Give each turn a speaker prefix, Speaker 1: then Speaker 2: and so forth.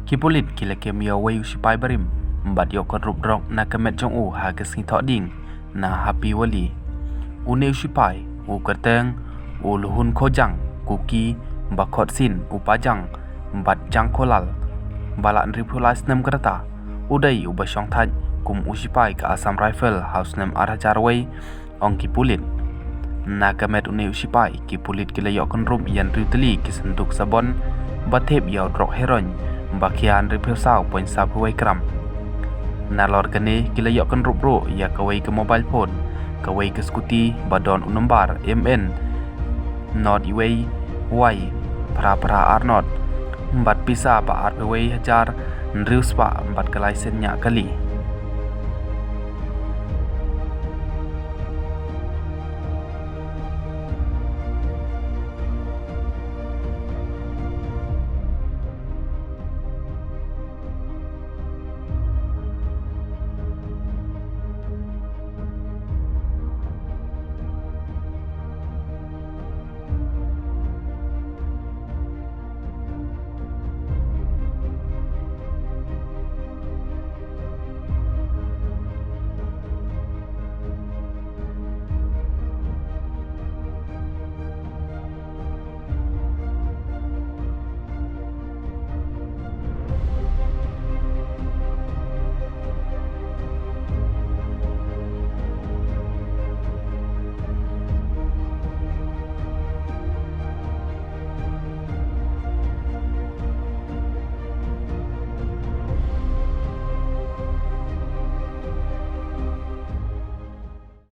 Speaker 1: Kipulit kila kem ya wei usipai barim mbat yo kon rup drok na kemet jong u ha kesing thok ding na happy wali une usipai u kerteng u luhun khojang kuki bakot sin upajang mbat jang kolal balak nripulais nem kereta udai u basyong thaj kum usipai ka Assam Rifle house nem arhajar wei ong kipulit na kemet une usipai kipulit kila yo kon rup yan riuteli kisenduk sabon bathep yaw drok heron bakian ripesau poin sapu wei kram nalor kene kila yok kan rup ro ya kawai ke mobile phone kawai ke skuti badon unombar MN not iwei wai pra arnot mbat pisa pa arpewei hajar nrius pa mbat ke license nya kali